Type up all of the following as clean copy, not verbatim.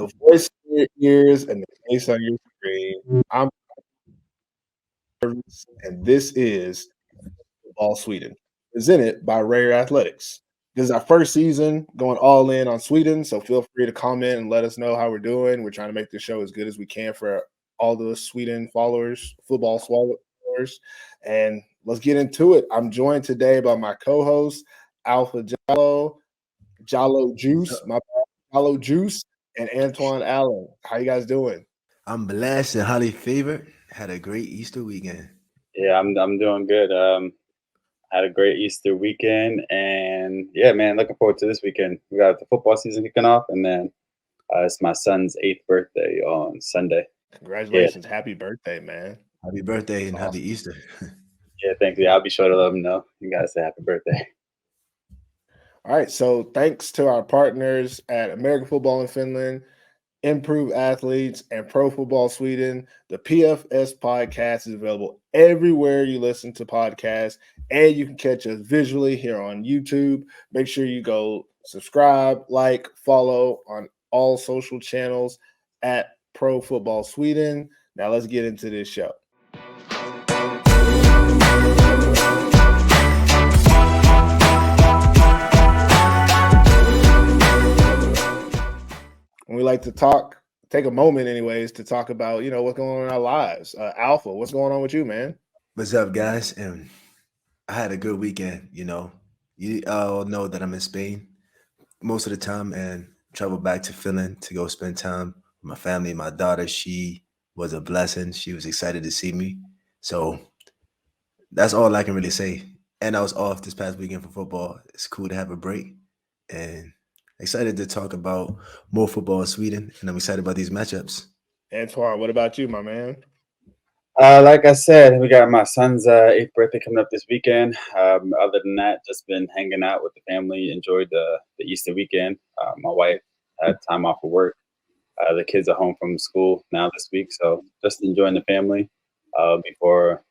The voice in your ears and the face on your screen. I'm Nervous, and this is Football Sweden, presented by Rare Athletics. This is our first season going all in on Sweden, so feel free to comment and let us know how we're doing. We're trying to make this show as good as we can for all the Sweden followers, followers, and let's get into it. I'm joined today by my co-host Alpha Jallo Juice, my bad, Jallo Juice, and Antoine Allen. How you guys doing? I'm blessed and highly favored. Had a great Easter weekend. Yeah, I'm doing good. Had a great Easter weekend, and yeah, man, looking forward to this weekend. We got the football season kicking off, and then it's my son's 8th birthday on Sunday. Yeah, Congratulations. Happy birthday, man. Happy birthday That's and happy awesome. Easter. yeah, thanks. Yeah, I'll be sure to let him know. You guys say happy birthday. All right. So thanks to our partners at American Football in Finland, Improve Athletes, and Pro Football Sweden, the PFS podcast is available everywhere you listen to podcasts, and you can catch us visually here on YouTube. Make sure you go subscribe, like, follow on all social channels at Pro Football Sweden. Now let's get into this show. We like to take a moment, anyways, to talk about what's going on in our lives. Alpha, what's going on with you, man? What's up, guys? And I had a good weekend. You all know that I'm in Spain most of the time and travel back to Finland to go spend time with my family. My daughter, she was a blessing. She was excited to see me. So that's all I can really say. And I was off this past weekend for football. It's cool to have a break and excited to talk about more football in Sweden. And I'm excited about these matchups. Antoine, what about you, my man? Like I said, we got my son's 8th birthday coming up this weekend. Other than that, just been hanging out with the family. Enjoyed the Easter weekend. My wife had time off of work. The kids are home from school now this week, so just enjoying the family before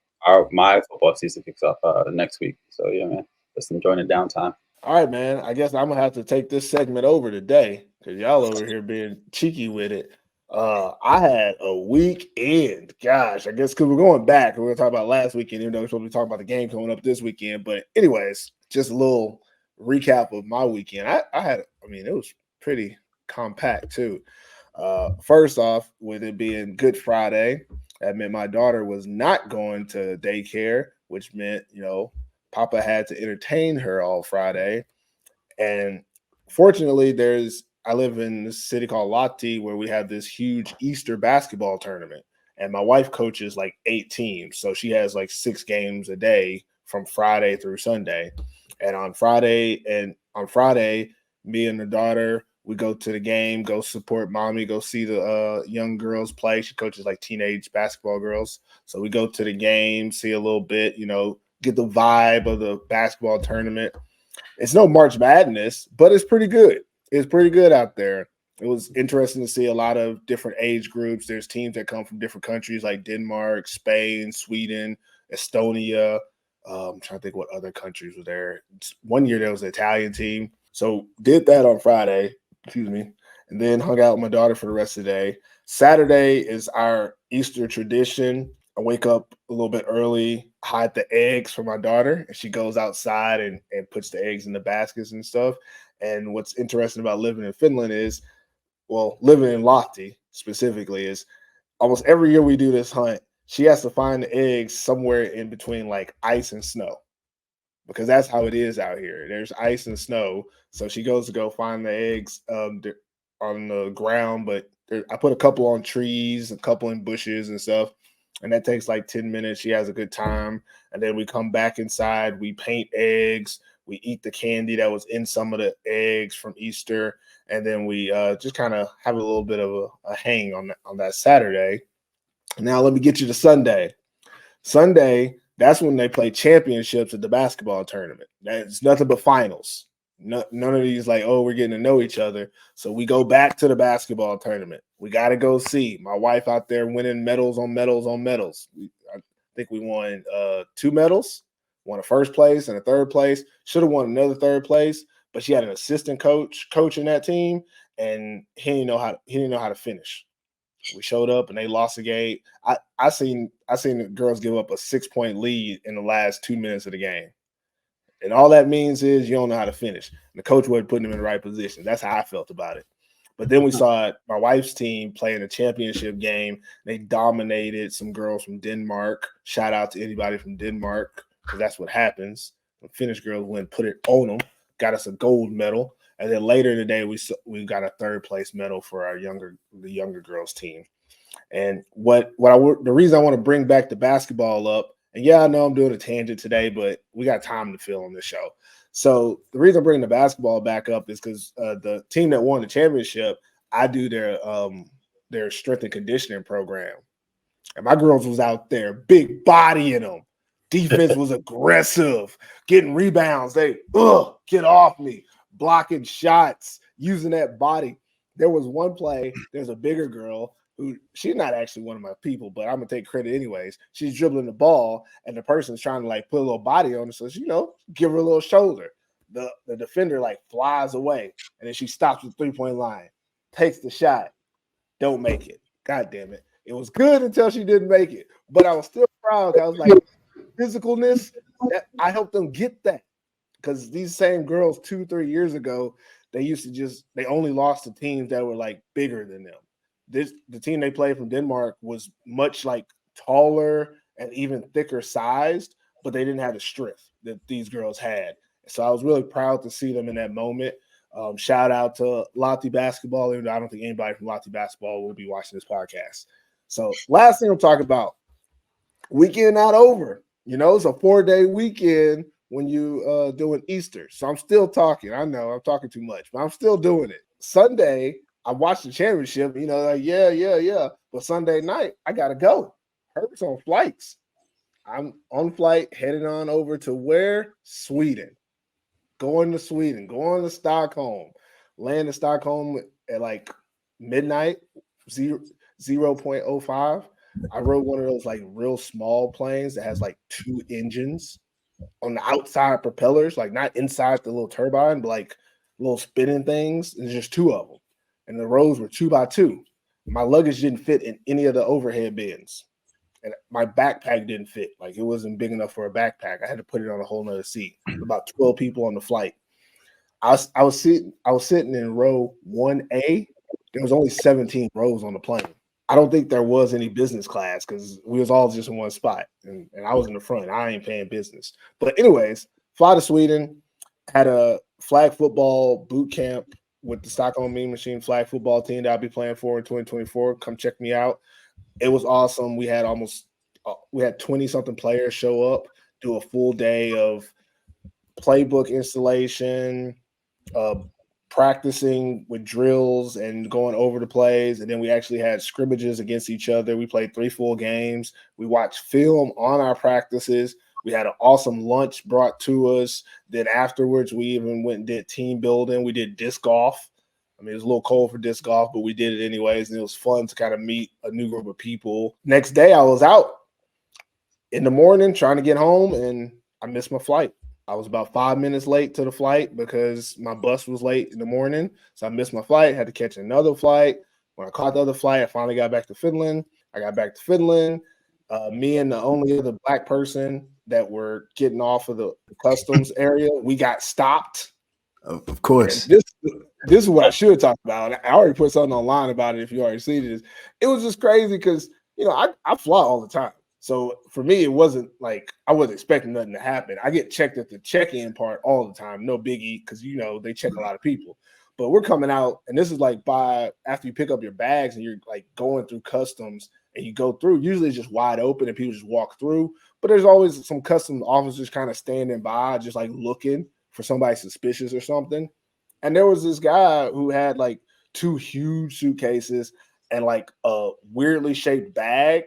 my football season kicks off next week. So yeah, man, just enjoying the downtime. All right, man. I guess I'm gonna have to take this segment over today because y'all over here being cheeky with it. I had a weekend. Gosh, I guess because we're going back. We're gonna talk about last weekend, even though we're supposed to be talking about the game coming up this weekend. But anyways, just a little recap of my weekend. It was pretty compact too. First off, with it being Good Friday, that meant my daughter was not going to daycare, which meant, Papa had to entertain her all Friday. And fortunately, I live in this city called Lahti where we have this huge Easter basketball tournament. And my wife coaches like 8 teams. So she has like 6 games a day from Friday through Sunday. And on Friday, me and the daughter, we go to the game, go support mommy, go see the young girls play. She coaches like teenage basketball girls. So we go to the game, see a little bit, get the vibe of the basketball tournament. It's no March Madness, but it's pretty good. It's pretty good out there. It was interesting to see a lot of different age groups. There's teams that come from different countries like Denmark, Spain, Sweden, Estonia. I'm trying to think what other countries were there. One year there was an Italian team. So did that on Friday, and then hung out with my daughter for the rest of the day. Saturday is our Easter tradition. I wake up a little bit early, hide the eggs for my daughter, and she goes outside and puts the eggs in the baskets and stuff. And what's interesting about living in Finland is, living in Lahti specifically, is almost every year we do this hunt, she has to find the eggs somewhere in between like ice and snow because that's how it is out here. There's ice and snow. So she goes to go find the eggs on the ground, but I put a couple on trees, a couple in bushes and stuff. And that takes like 10 minutes. She has a good time. And then we come back inside. We paint eggs. We eat the candy that was in some of the eggs from Easter. And then we just kind of have a little bit of a hang on that Saturday. Now let me get you to Sunday. Sunday, that's when they play championships at the basketball tournament. That's nothing but finals. None of these like, oh, we're getting to know each other. So we go back to the basketball tournament. We got to go see my wife out there winning medals on medals on medals. I think we won 2 medals, won a first place and a third place. Should have won another third place, but she had an assistant coach coaching that team, and he didn't know how to finish. We showed up and they lost the game. I seen the girls give up a 6-point lead in the last 2 minutes of the game. And all that means is you don't know how to finish. And the coach wasn't putting them in the right position. That's how I felt about it. But then we saw my wife's team playing a championship game. They dominated some girls from Denmark. Shout out to anybody from Denmark, because that's what happens. The Finnish girls went put it on them, got us a gold medal. And then later in the day, we got a 3rd place medal for the younger girls team. And the reason I want to bring back the basketball up, and yeah, I know I'm doing a tangent today, but we got time to fill on this show. So the reason I'm bringing the basketball back up is because the team that won the championship, I do their strength and conditioning program. And my girls was out there, big body in them. Defense was aggressive, getting rebounds. They get off me, blocking shots, using that body. There was one play, there's a bigger girl who, she's not actually one of my people, but I'm gonna take credit anyways. She's dribbling the ball, and the person's trying to like put a little body on her, so she, give her a little shoulder. The defender like flies away, and then she stops at the 3-point line, takes the shot, don't make it. God damn it! It was good until she didn't make it, but I was still proud. I was like, physicalness. I helped them get that, because these same girls 2-3 years ago, they only lost to teams that were like bigger than them. The team they played from Denmark was much like taller and even thicker sized, but they didn't have the strength that these girls had. So I was really proud to see them in that moment. Shout out to Lotte basketball, even though I don't think anybody from Lotte basketball will be watching this podcast. So last thing I'm talking about, weekend not over. It's a 4-day weekend when you doing Easter. So I'm still talking. I know I'm talking too much, but I'm still doing it. Sunday, I watched the championship, yeah. But Sunday night, I got to go. Herbert's on flights. I'm on flight, heading on over to where? Sweden. Going to Stockholm. Land in Stockholm at like midnight, 0.05. I rode one of those like real small planes that has like 2 engines on the outside propellers, like not inside the little turbine, but like little spinning things. There's just 2 of them. And the rows were 2x2. My luggage didn't fit in any of the overhead bins. And my backpack didn't fit. Like, it wasn't big enough for a backpack. I had to put it on a whole nother seat. About 12 people on the flight. I was sitting in row 1A. There was only 17 rows on the plane. I don't think there was any business class because we was all just in one spot. And I was in the front. I ain't paying business. But anyways, fly to Sweden, had a flag football boot camp with the Stockholm Mean Machine flag football team that I'll be playing for in 2024. Come check me out. It was awesome. We had 20-something players show up, do a full day of playbook installation, practicing with drills and going over the plays. And then we actually had scrimmages against each other. We played 3 full games. We watched film on our practices. We had an awesome lunch brought to us. Then afterwards, we even went and did team building. We did disc golf. I mean, it was a little cold for disc golf, but we did it anyways. And it was fun to kind of meet a new group of people. Next day, I was out in the morning trying to get home, and I missed my flight. I was about 5 minutes late to the flight because my bus was late in the morning. So I missed my flight, had to catch another flight. When I caught the other flight, I finally got back to Finland. Me and the only other Black person that were getting off of the customs area, we got stopped. Of course. This is what I should talk about. I already put something online about it if you already seen this. It was just crazy because, I fly all the time. So for me, it wasn't like I wasn't expecting nothing to happen. I get checked at the check-in part all the time. No biggie, because, they check a lot of people. But we're coming out, and this is like after you pick up your bags and you're like going through customs and you go through, usually it's just wide open and people just walk through. But there's always some customs officers kind of standing by, just like looking for somebody suspicious or something. And there was this guy who had like 2 huge suitcases and like a weirdly shaped bag,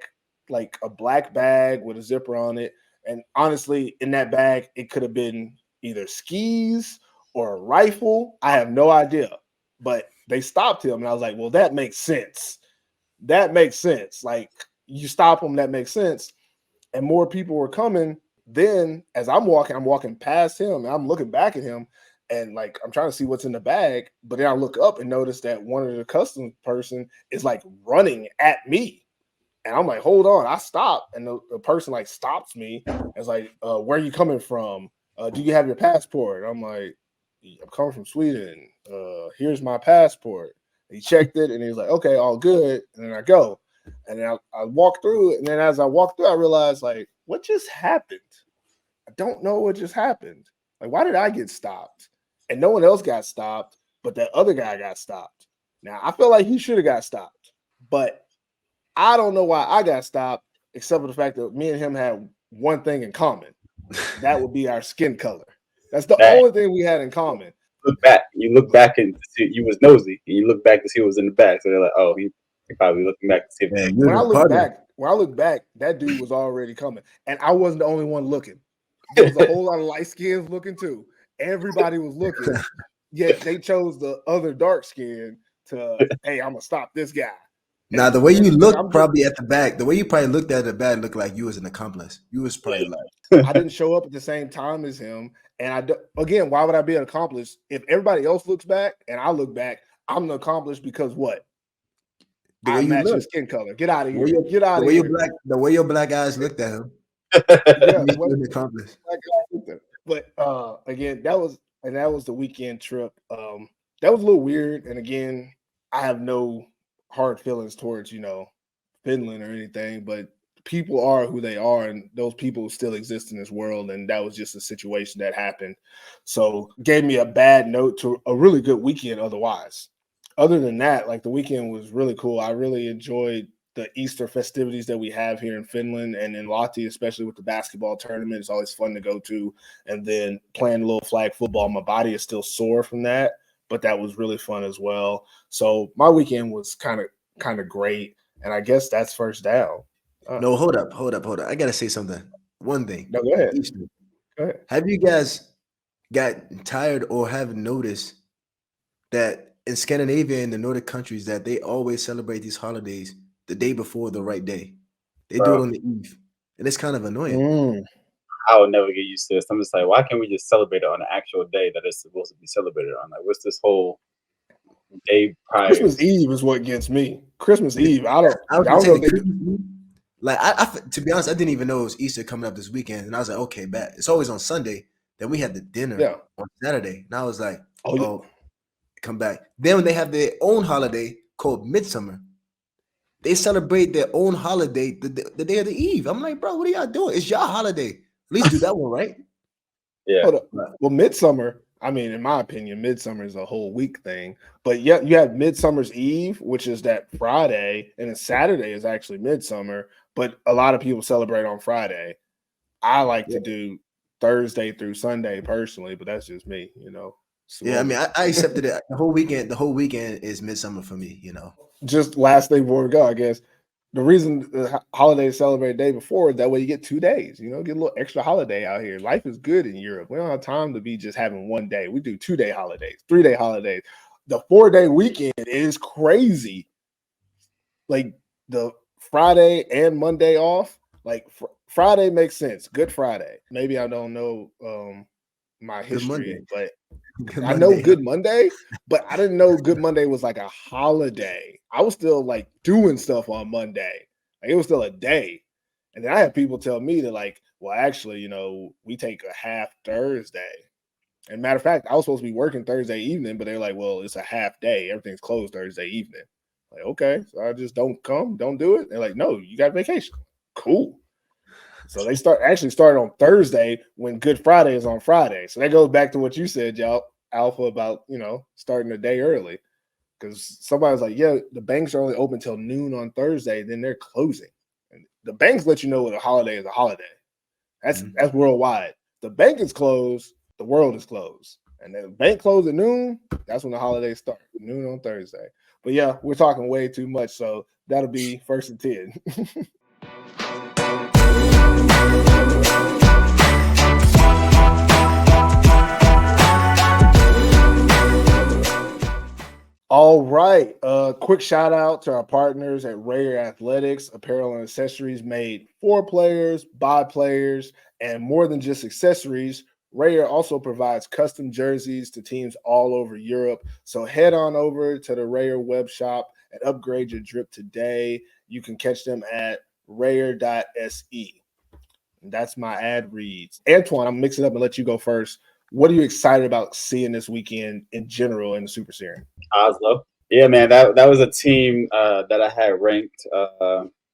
like a black bag with a zipper on it. And honestly, in that bag, it could have been either skis or a rifle. I have no idea. But they stopped him, and I was like, well, that makes sense. Like, you stop him, that makes sense. And more people were coming. Then as I'm walking past him, and I'm looking back at him, And like I'm trying to see what's in the bag, but then I look up and notice that one of the customs person is like running at me. And I'm like, hold on. I stop. And the person like stops me. And it's like, where are you coming from? Do you have your passport? I'm like, I'm coming from Sweden. Here's my passport. He checked it and he's like, okay, all good. And then I go. And then I walk through. And then as I walk through, I realized like, what just happened? I don't know what just happened. Like, why did I get stopped? And no one else got stopped, but that other guy got stopped. Now, I feel like he should have got stopped, but I don't know why I got stopped, except for the fact that me and him had one thing in common. That would be our skin color. That's the only thing we had in common. You look back and see you was nosy, and you look back to see what was in the back. So they're like, "Oh, he probably looking back to see." When I look back, that dude was already coming, and I wasn't the only one looking. There was a whole lot of light skins looking too. Everybody was looking, yet they chose the other dark skin to. Hey, I'm gonna stop this guy. Now, the way you look probably at the back, the way you probably looked at the back looked like you was an accomplice. You was probably like, I didn't show up at the same time as him. And again, why would I be an accomplice? If everybody else looks back and I look back, I'm the accomplice because what? I match his skin color. Get out of here. Get out of here. The way your black eyes looked at him. Yeah, an accomplice. But again, that was the weekend trip. That was a little weird. And again, I have no hard feelings towards, Finland or anything, but people are who they are, and those people still exist in this world. And that was just a situation that happened. So gave me a bad note to a really good weekend otherwise. Other than that, like the weekend was really cool. I really enjoyed the Easter festivities that we have here in Finland and in Lahti, especially with the basketball tournament. It's always fun to go to. And then playing a little flag football. My body is still sore from that, but that was really fun as well. So my weekend was kind of great. And I guess that's first down. No, hold up. I gotta say something. One thing. No, go ahead. Go ahead. Have you guys got tired or have noticed that in Scandinavia and the Nordic countries that they always celebrate these holidays the day before the right day? They do it on the eve, and it's kind of annoying. I would never get used to this. I'm just like, why can't we just celebrate it on the actual day that it's supposed to be celebrated on? Like, what's this whole day prior? Christmas Eve is what gets me. Christmas Eve. I don't know. Like, to be honest, I didn't even know it was Easter coming up this weekend, and I was like, okay, bet it's always on Sunday. Then we had the dinner on Saturday, and I was like, come back. Then when they have their own holiday called Midsummer, they celebrate their own holiday the day of the Eve. I'm like, bro, what are y'all doing? It's y'all holiday. At least do that one, right? Yeah. Well, Midsummer, I mean, in my opinion, Midsummer is a whole week thing. But yeah, you have Midsummer's Eve, which is that Friday, and then Saturday is actually Midsummer. But a lot of people celebrate on Friday. I like to do Thursday through Sunday personally, but that's just me, So, yeah, I mean, I accepted it. The whole weekend is Midsummer for me, Just last day before we go, I guess. The reason the holidays celebrate the day before is that way you get 2 days, get a little extra holiday out here. Life is good in Europe. We don't have time to be just having 1 day. We do 2-day holidays, 3-day holidays. The 4-day weekend is crazy. Like the Friday and Monday off, like Friday makes sense. Good Friday. Maybe I don't know my history, but I know Good Monday, but I didn't know Good Monday was like a holiday. I was still like doing stuff on Monday. Like it was still a day. And then I had people tell me that like, well, actually, we take a half Thursday. And matter of fact, I was supposed to be working Thursday evening, but they're like, well, it's a half day. Everything's closed Thursday evening. Like, okay, so I just don't do it. They're like, no, you got vacation. Cool. So they started on Thursday when Good Friday is on Friday. So that goes back to what you said, y'all, Alpha, about, starting a day early. Because somebody's like, yeah, the banks are only open till noon on Thursday, then they're closing. And the banks let you know what a holiday is a holiday. That's worldwide. The bank is closed, the world is closed. And then the bank closed at noon, that's when the holidays start, noon on Thursday. But yeah, we're talking way too much, so that'll be first and 10. All right. Quick shout out to our partners at Rare Athletics. Apparel and accessories made for players, by players, and more than just accessories. Rayer also provides custom jerseys to teams all over Europe. So head on over to the Rayer web shop and upgrade your drip today. You can catch them at rayer.se. And that's my ad reads. Antoine, I'm mixing up and let you go first. What are you excited about seeing this weekend in general in the Super Serien? Oslo. Yeah, man, that was a team that I had ranked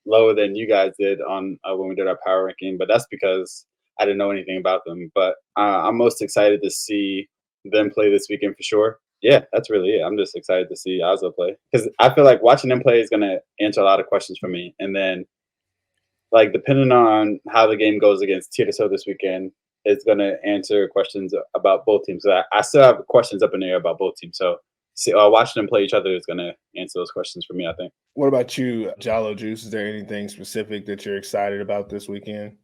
lower than you guys did on when we did our power ranking, but that's because I didn't know anything about them. But I'm most excited to see them play this weekend for sure. Yeah, that's really it. I'm just excited to see Oslo play because I feel like watching them play is going to answer a lot of questions for me. And then, like, depending on how the game goes against Tyresö this weekend, it's going to answer questions about both teams. I still have questions up in the air about both teams. So watching them play each other is going to answer those questions for me, I think. What about you, Jalo Juice? Is there anything specific that you're excited about this weekend?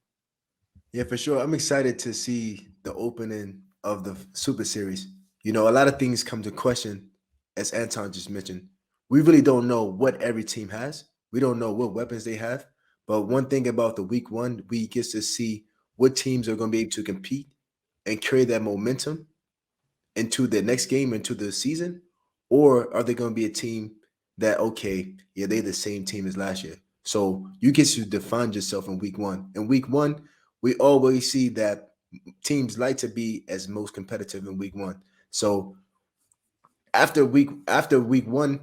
Yeah, for sure. I'm excited to see the opening of the Super Series. You know, a lot of things come to question, as Anton just mentioned. We really don't know what every team has. We don't know what weapons they have. But one thing about the week one, we get to see what teams are going to be able to compete and carry that momentum into the next game, into the season, or are they going to be a team that, okay, yeah, they're the same team as last year? So you get to define yourself in week one. In week one, we always see that teams like to be as most competitive in week one. So after week one,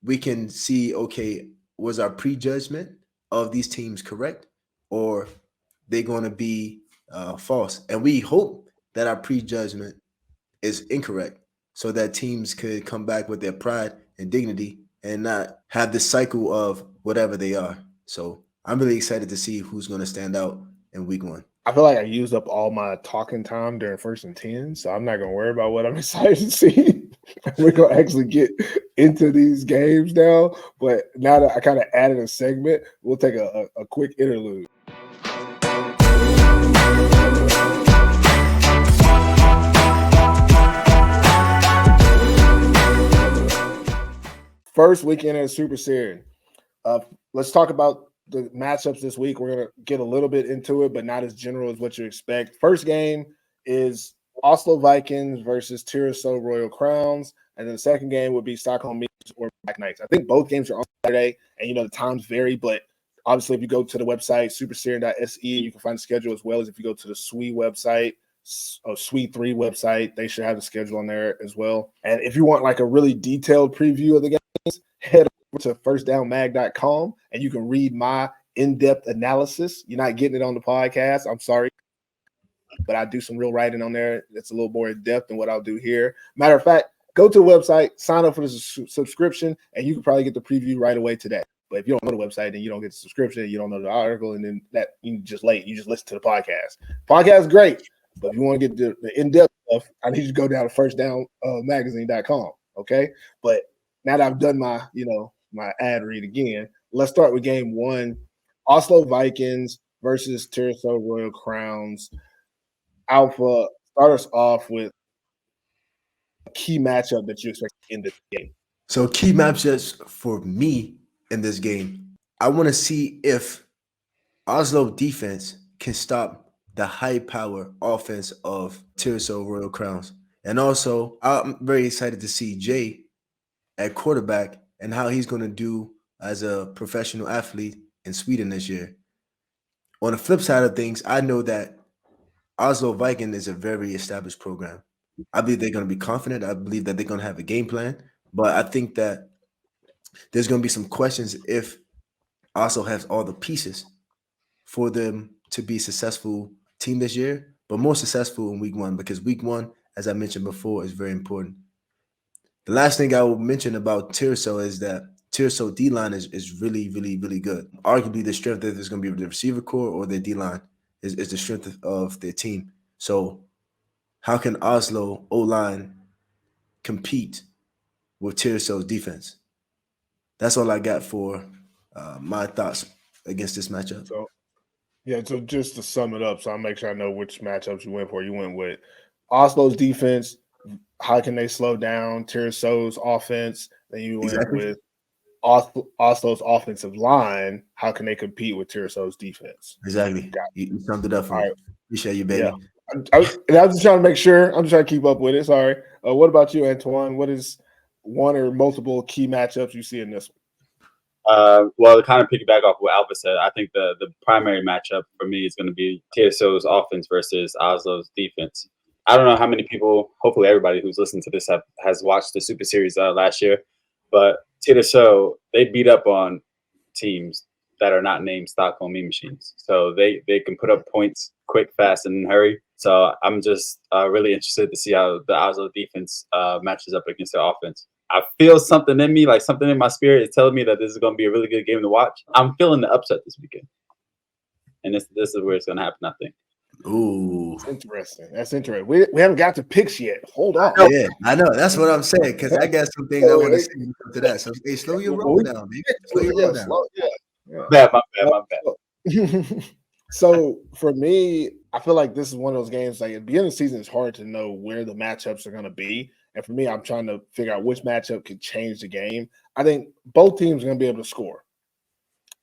we can see, okay, was our prejudgment of these teams correct, or they going to be false? And we hope that our prejudgment is incorrect so that teams could come back with their pride and dignity and not have this cycle of whatever they are. So I'm really excited to see who's going to stand out in week one. I feel like I used up all my talking time during 1st and 10, so I'm not going to worry about what I'm excited to see. We're going to actually get into these games now. But now that I kind of added a segment, we'll take a quick interlude. First weekend in Super Serien. Let's talk about the matchups this week. We're going to get a little bit into it, but not as general as what you expect. First game is Oslo Vikings versus Tyresö Royal Crowns. And then the second game would be Stockholm or Black Knights. I think both games are on Saturday, and the times vary, but obviously if you go to the website, superserien.se, you can find the schedule, as well as if you go to the SWE website, SWE 3 website, they should have the schedule on there as well. And if you want like a really detailed preview of the games, head over to firstdownmag.com and you can read my in-depth analysis. You're not getting it on the podcast. I'm sorry, but I do some real writing on there. It's a little more in-depth than what I'll do here. Matter of fact, go to the website, sign up for the subscription, and you can probably get the preview right away today. But if you don't know the website, then you don't get the subscription, you don't know the article, and then that you just late. You just listen to the podcast. Podcast is great, but if you want to get the in-depth stuff, I need you to go down to firstdownmagazine.com. Okay, but now that I've done my my ad read again, let's start with game one: Oslo Vikings versus Tyresö Royal Crowns. Alpha, start us off with a key matchup that you expect in this game. So key matchups for me in this game, I want to see if Oslo defense can stop the high power offense of Tyresö Royal Crowns. And also, I'm very excited to see Jay at quarterback and how he's going to do as a professional athlete in Sweden this year. On the flip side of things, I know that Oslo Viking is a very established program. I believe they're going to be confident. I believe that they're going to have a game plan. But I think that there's going to be some questions if Oslo has all the pieces for them to be a successful team this year, but more successful in week one, because week one, as I mentioned before, is very important. The last thing I will mention about Tyresö is that Tyresö D-line is really, really, really good. Arguably, the strength that is going to be the receiver core or their D-line is the strength of their team. So how can Oslo O-line compete with Tyresö's defense? That's all I got for my thoughts against this matchup. So just to sum it up, so I'll make sure I know which matchups you went for. You went with Oslo's defense. How can they slow down Tyresö's offense? Then you went with Oslo's offensive line. How can they compete with Tyresö's defense? Exactly. You summed it up for me. Appreciate you, baby. Yeah. I was just trying to make sure. I'm just trying to keep up with it. Sorry. What about you, Antoine? What is one or multiple key matchups you see in this one? Well, to kind of piggyback off what Alpha said, I think the primary matchup for me is going to be Tyresö's offense versus Oslo's defense. I don't know how many people, hopefully everybody who's listened to this has watched the Super Series last year, but Tyresö, they beat up on teams that are not named Stockholm Mean Machines. So they can put up points quick, fast, and in a hurry. So I'm just really interested to see how the Oslo defense matches up against their offense. I feel something in me, like something in my spirit is telling me that this is going to be a really good game to watch. I'm feeling the upset this weekend. And this is where it's going to happen, I think. Ooh. That's interesting. That's interesting. We haven't got to picks yet. Hold on. Yeah, I know. That's what I'm saying, because I got some things I want to say to that. So, hey, slow your roll down, baby. Slow your roll down. My bad. So for me, I feel like this is one of those games, like at the beginning of the season, it's hard to know where the matchups are going to be. And for me, I'm trying to figure out which matchup could change the game. I think both teams are going to be able to score.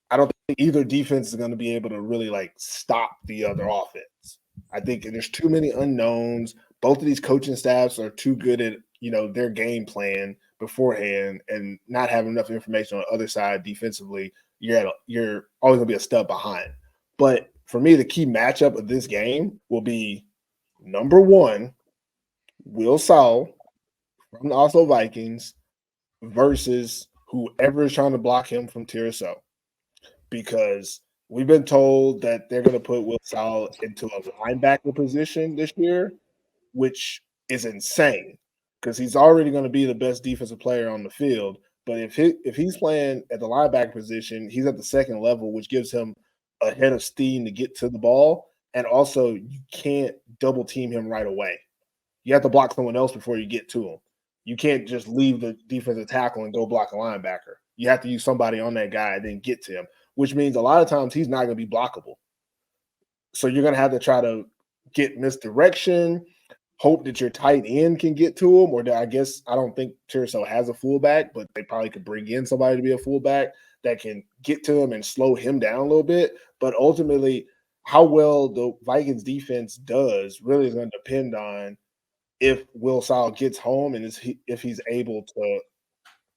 I don't think either defense is going to be able to really like stop the other offense. I think there's too many unknowns. Both of these coaching staffs are too good at, their game plan beforehand and not having enough information on the other side defensively. You're always going to be a step behind. But for me, the key matchup of this game will be number one, Will Saul from the Oslo Vikings versus whoever is trying to block him from Tyresö. Because we've been told that they're going to put Will Saul into a linebacker position this year, which is insane because he's already going to be the best defensive player on the field. But if he's playing at the linebacker position, he's at the second level, which gives him a head of steam to get to the ball. And also, you can't double team him right away. You have to block someone else before you get to him. You can't just leave the defensive tackle and go block a linebacker. You have to use somebody on that guy and then get to him, which means a lot of times he's not going to be blockable. So you're going to have to try to get misdirection, hope that your tight end can get to him, or I don't think Tyresö has a fullback, but they probably could bring in somebody to be a fullback that can get to him and slow him down a little bit. But ultimately, how well the Vikings defense does really is going to depend on if Will Saul gets home and if he's able to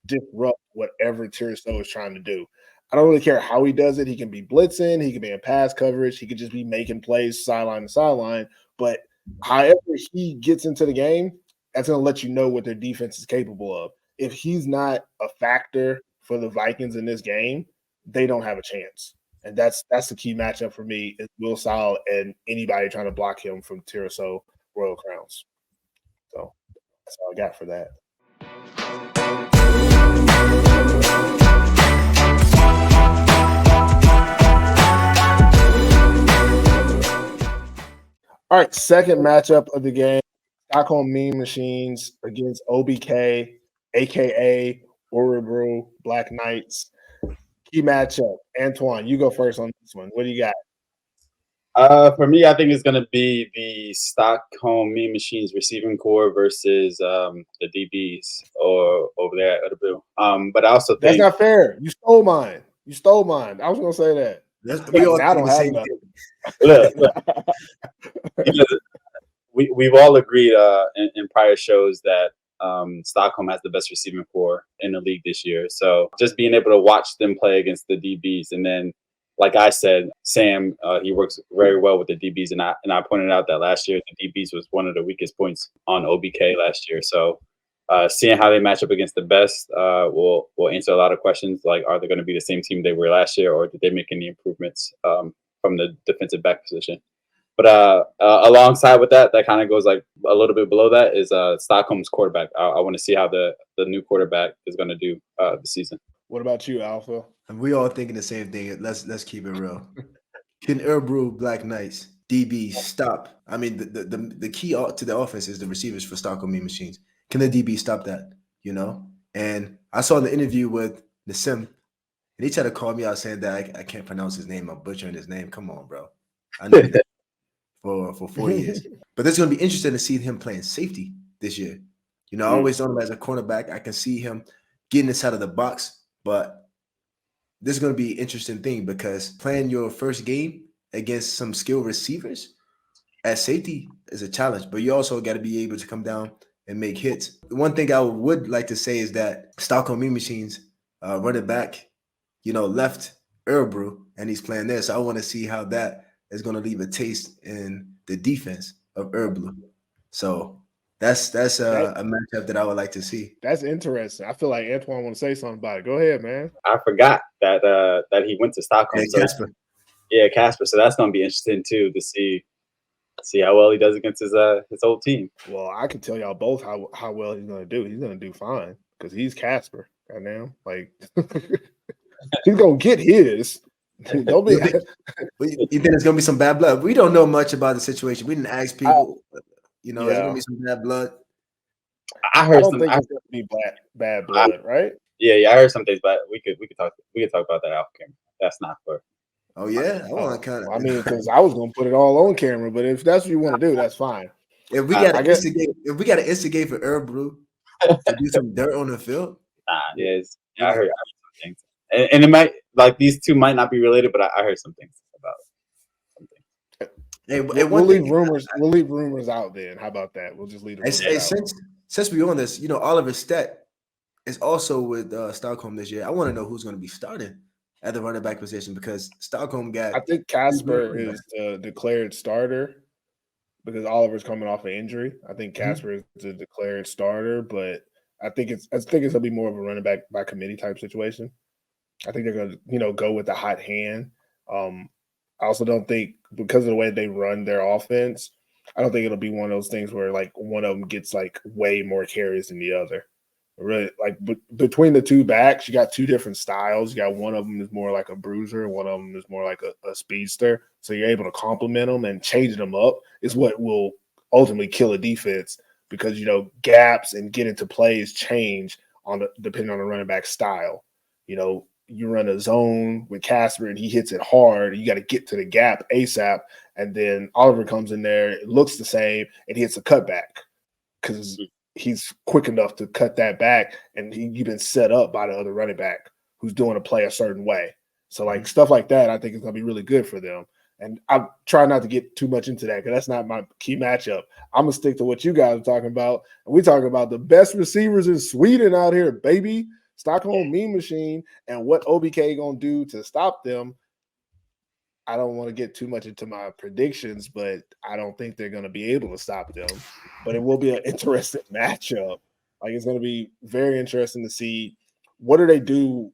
disrupt whatever Tyresö is trying to do. I don't really care how he does it. He can be blitzing, he can be in pass coverage, he could just be making plays sideline to sideline. But however he gets into the game, that's going to let you know what their defense is capable of. If he's not a factor for the Vikings in this game, they don't have a chance. And that's the key matchup for me is Will Saul and anybody trying to block him from Tyresö Royal Crowns. So that's all I got for that. All right, second matchup of the game, Stockholm Mean Machines against OBK, a.k.a. Örebro Black Knights. Key matchup. Antoine, you go first on this one. What do you got? For me, I think it's going to be the Stockholm Mean Machines receiving core versus the DBs or over there at Örebro. But I also think that's not fair. You stole mine. I was going to say that. We all think the same thing. Look. We've all agreed in prior shows that Stockholm has the best receiving core in the league this year. So just being able to watch them play against the DBs, and then, like I said, Sam, he works very well with the DBs, and I pointed out that last year the DBs was one of the weakest points on OBK last year. So seeing how they match up against the best will answer a lot of questions. Like, are they going to be the same team they were last year, or did they make any improvements from the defensive back position? But alongside with that kind of goes like a little bit below that is Stockholm's quarterback. I want to see how the new quarterback is going to do this season. What about you, Alpha? And we all thinking the same thing. Let's keep it real. Can Örebro Black Knights DB stop? I mean, the key to the offense is the receivers for Stockholm Mean Machines. Can the DB stop that? And I saw the interview with Nassim, and he tried to call me out saying that I can't pronounce his name. I'm butchering his name. Come on, bro. I know that. For 4 years. But it's going to be interesting to see him playing safety this year. I always know him as a cornerback. I can see him getting inside of the box, but this is going to be an interesting thing because playing your first game against some skilled receivers, at safety is a challenge, but you also got to be able to come down and make hits. The one thing I would like to say is that Stockholm Mean Machines running back, left Örebro and he's playing there. So I want to see how that is going to leave a taste in the defense of Örebro. So that's a matchup that I would like to see. That's interesting. I feel like Antoine want to say something about it. Go ahead, man. I forgot that he went to Stockholm. Yeah, Casper. Casper. So that's going to be interesting too to see how well he does against his old team. Well, I can tell y'all both how well he's going to do. He's going to do fine because he's Casper. Goddamn, like he's going to get his. Don't be. You think there's going to be some bad blood? We don't know much about the situation. We didn't ask people. There's going to be some bad blood. I heard I don't think it's going to be bad blood, right? Yeah, I heard some things, but we could talk about that off camera. That's not for. Oh yeah, I want to kind of. I mean, because I was going to put it all on camera, but if that's what you want to do, that's fine. If we got to instigate for Örebro to do some dirt on the field. I heard some things, and it might these two might not be related, but I heard some things about something. Hey, we'll leave rumors. We'll leave rumors out then. How about that? We'll just leave the rumors out. Since we're on this, Oliver Stedt is also with Stockholm this year. I want to know who's going to be starting at the running back position because Stockholm got. I think Casper is the declared starter because Oliver's coming off an injury. I think Casper is the declared starter, but I think it's gonna be more of a running back by committee type situation. I think they're gonna go with the hot hand. I also don't think because of the way they run their offense, I don't think it'll be one of those things where like one of them gets like way more carries than the other. Really, like between the two backs, you got two different styles. You got one of them is more like a bruiser, and one of them is more like a speedster. So you're able to complement them and changing them up is what will ultimately kill a defense because gaps and get into plays change depending on the running back style. You run a zone with Casper and he hits it hard. You got to get to the gap ASAP, and then Oliver comes in there. It looks the same, and he hits a cutback because he's quick enough to cut that back, and you've been set up by the other running back who's doing a play a certain way. So, like, stuff like that, I think is going to be really good for them. And I try not to get too much into that because that's not my key matchup. I'm going to stick to what you guys are talking about. And we're talking about the best receivers in Sweden out here, baby. Stockholm Mean Machine and what OBK going to do to stop them. I don't want to get too much into my predictions, but I don't think they're going to be able to stop them. But it will be an interesting matchup. Like, it's going to be very interesting to see what do they do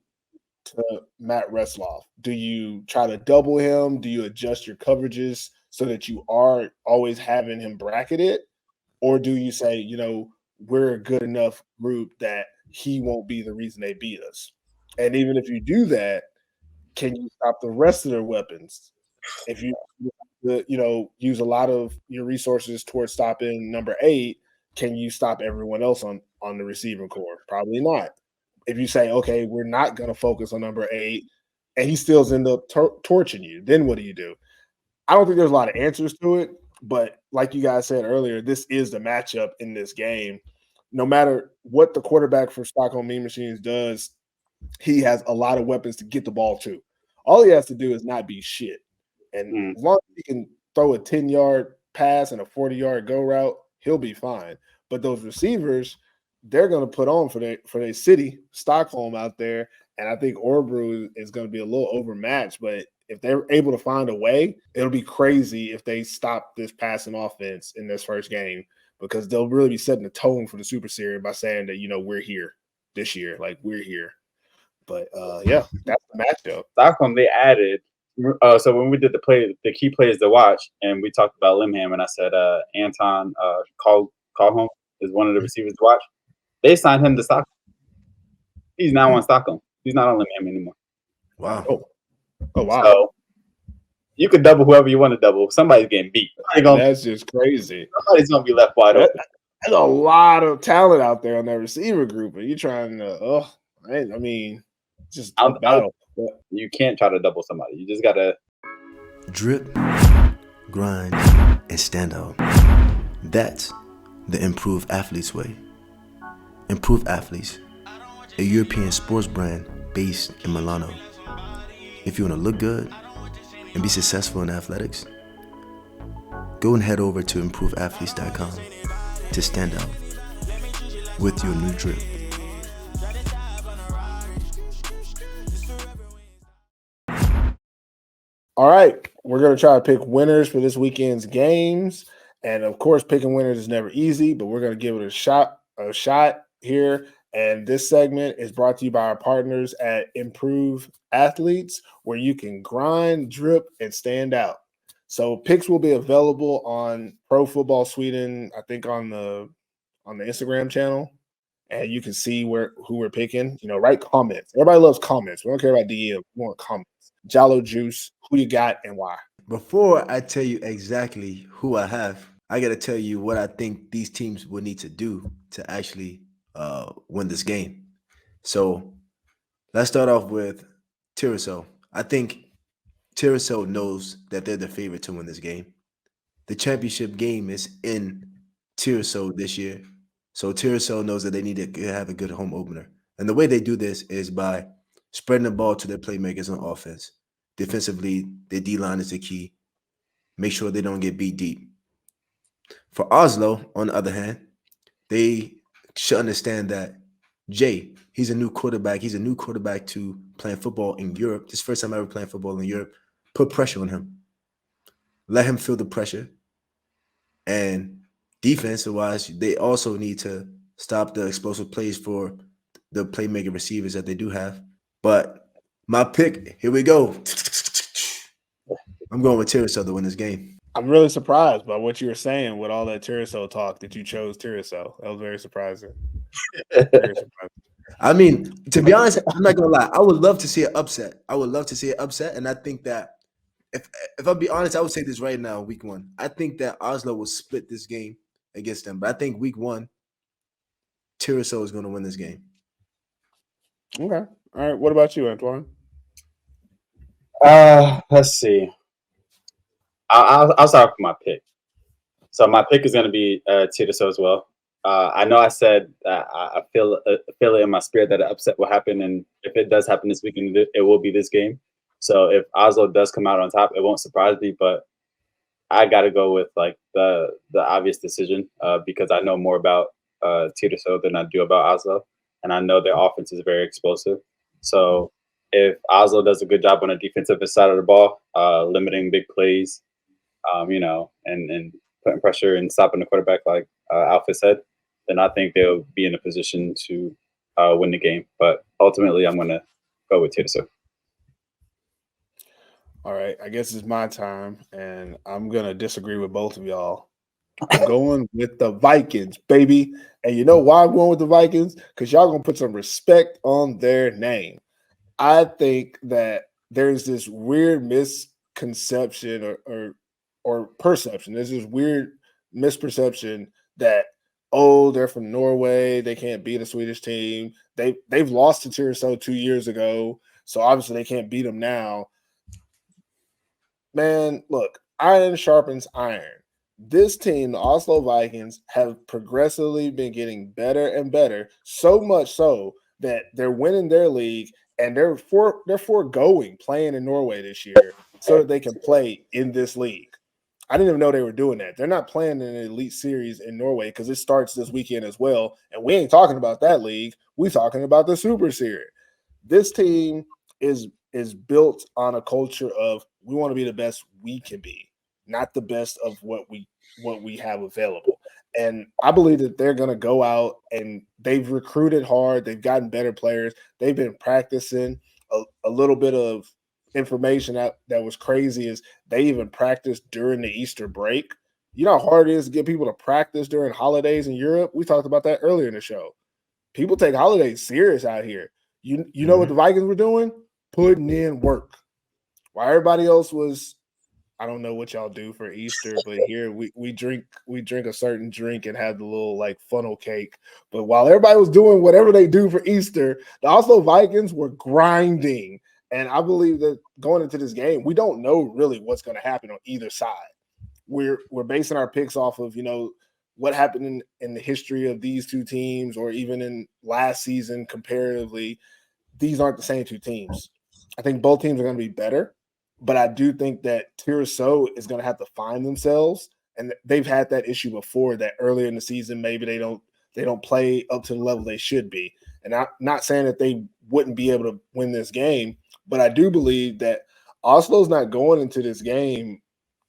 to Matt Retzloff. Do you try to double him? Do you adjust your coverages so that you are always having him bracketed? Or do you say, we're a good enough group that he won't be the reason they beat us? And even if you do that, can you stop the rest of their weapons? If you use a lot of your resources towards stopping number 8, can you stop everyone else on the receiving core? Probably not. If you say, okay, we're not going to focus on number 8, and he still ends up torching you, then what do you do? I don't think there's a lot of answers to it, but like you guys said earlier, this is the matchup in this game. No matter what the quarterback for Stockholm Mean Machines does, he has a lot of weapons to get the ball to. All he has to do is not be shit. And as long as he can throw a 10-yard pass and a 40-yard go route, he'll be fine. But those receivers, they're going to put on for their city, Stockholm out there. And I think Örebro is going to be a little overmatched. But if they're able to find a way, it'll be crazy if they stop this passing offense in this first game because they'll really be setting the tone for the Super Serien by saying that, we're here this year. Like, we're here. But, that's the matchup. Stockholm, they added so when we did the key players to watch, and we talked about Limham, and I said Anton Callhome is one of the receivers to watch. They signed him to Stockholm. He's now on Stockholm. He's not on Limham anymore. Wow. Oh wow. So you could double whoever you want to double. Somebody's getting beat. That's just crazy. Somebody's gonna be left wide open. There's a lot of talent out there on that receiver group, and you're trying to. Just a battle. You can't try to double somebody. You just gotta drip, grind, and stand out. That's the Improved Athletes way. Improved Athletes, a European sports brand based in Milano. If you want to look good and be successful in athletics, go and head over to improveathletes.com to stand out with your new drip. All right, we're going to try to pick winners for this weekend's games. And of course, picking winners is never easy, but we're going to give it a shot here. And this segment is brought to you by our partners at Improve Athletes, where you can grind, drip, and stand out. So picks will be available on Pro Football Sweden, I think on the Instagram channel. And you can see who we're picking. Write comments. Everybody loves comments. We don't care about DM. We want comments. Jalo Juice, who you got and why? Before I tell you exactly who I have, I got to tell you what I think these teams will need to do to actually win this game. So let's start off with Tyresö. I think Tyresö knows that they're the favorite to win this game. The championship game is in Tyresö this year. So Tyresö knows that they need to have a good home opener. And the way they do this is by spreading the ball to their playmakers on offense. Defensively, their D-line is the key. Make sure they don't get beat deep. For Oslo, on the other hand, they should understand that Jay, he's a new quarterback. He's a new quarterback to playing football in Europe. This is the first time ever playing football in Europe. Put pressure on him. Let him feel the pressure. And defensive-wise, they also need to stop the explosive plays for the playmaker receivers that they do have. But my pick, here we go. I'm going with Tyresö to win this game. I'm really surprised by what you were saying with all that Tyresö talk that you chose Tyresö. That was very surprising. Very surprising. I mean, to be honest, I'm not going to lie. I would love to see an upset. And I think that if I'll be honest, I would say this right now, week one. I think that Oslo will split this game against them. But I think week one, Tyresö is going to win this game. Okay. All right. What about you, Antoine? Let's see. I'll start with my pick. So my pick is going to be Tyresö as well. I know I said that I feel it in my spirit that an upset will happen, and if it does happen this weekend, it will be this game. So if Oslo does come out on top, it won't surprise me. But I got to go with like the obvious decision because I know more about Tyresö than I do about Oslo, and I know their offense is very explosive. So if Oslo does a good job on the defensive side of the ball, limiting big plays, and putting pressure and stopping the quarterback, like Alpha said, then I think they'll be in a position to win the game. But ultimately, I'm going to go with Tyresö. All right. I guess it's my time, and I'm going to disagree with both of y'all. I'm going with the Vikings, baby. And you know why I'm going with the Vikings? Because y'all going to put some respect on their name. I think that there's this weird misconception or perception. There's this weird misperception that, they're from Norway. They can't beat a Swedish team. They've lost to Tyresö 2 years ago, so obviously they can't beat them now. Man, look, iron sharpens iron. This team, the Oslo Vikings, have progressively been getting better and better, so much so that they're winning their league and they're foregoing playing in Norway this year so that they can play in this league. I didn't even know they were doing that. They're not playing in an elite series in Norway because it starts this weekend as well. And we ain't talking about that league. We're talking about the Super Serien. This team is built on a culture of we want to be the best we can be, not the best of what we have available. And I believe that they're going to go out and they've recruited hard. They've gotten better players. They've been practicing. A little bit of information that was crazy is they even practiced during the Easter break. You know how hard it is to get people to practice during holidays in Europe? We talked about that earlier in the show. People take holidays serious out here. You know what the Vikings were doing? Putting in work. While everybody else was, I don't know what y'all do for Easter, but here we drink a certain drink and have the little like funnel cake. But while everybody was doing whatever they do for Easter, the Oslo Vikings were grinding. And I believe that going into this game, we don't know really what's going to happen on either side. We're basing our picks off of, what happened in the history of these two teams or even in last season comparatively. These aren't the same two teams. I think both teams are going to be better, but I do think that Tyresö is going to have to find themselves And they've had that issue before, that earlier in the season, maybe they don't play up to the level they should be. And I'm not saying that they wouldn't be able to win this game, but I do believe that Oslo's not going into this game,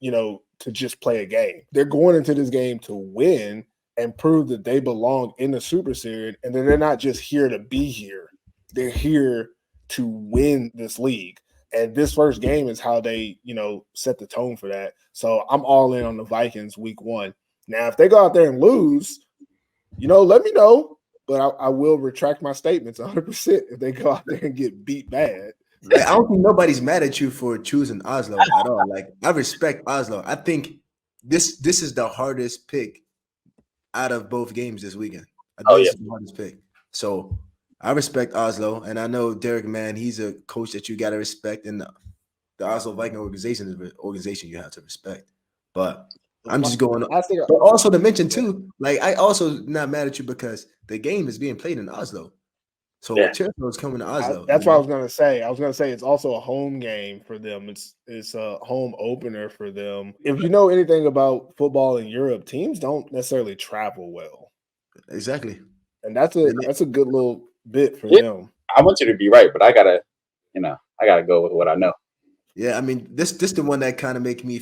to just play a game. They're going into this game to win and prove that they belong in the Super Serien, and that they're not just here to be here. They're here to win this league. And this first game is how they, set the tone for that. So I'm all in on the Vikings week 1. Now, if they go out there and lose, let me know. But I will retract my statements 100% if they go out there and get beat bad. Like, I don't think nobody's mad at you for choosing Oslo at all. Like, I respect Oslo. I think this is the hardest pick out of both games this weekend. I think this is the hardest pick. So I respect Oslo, and I know Derek, man, he's a coach that you got to respect, and the Oslo Viking organization is an organization you have to respect. But I'm just going. But also to mention too, like, I also not mad at you because the game is being played in Oslo. So Tyresö is coming to Oslo. That's what I was gonna say. I was gonna say it's also a home game for them. It's a home opener for them. If you know anything about football in Europe, teams don't necessarily travel well. Exactly. And that's a good little bit for them. I want you to be right, but I gotta go with what I know. Yeah, I mean, this the one that kind of make me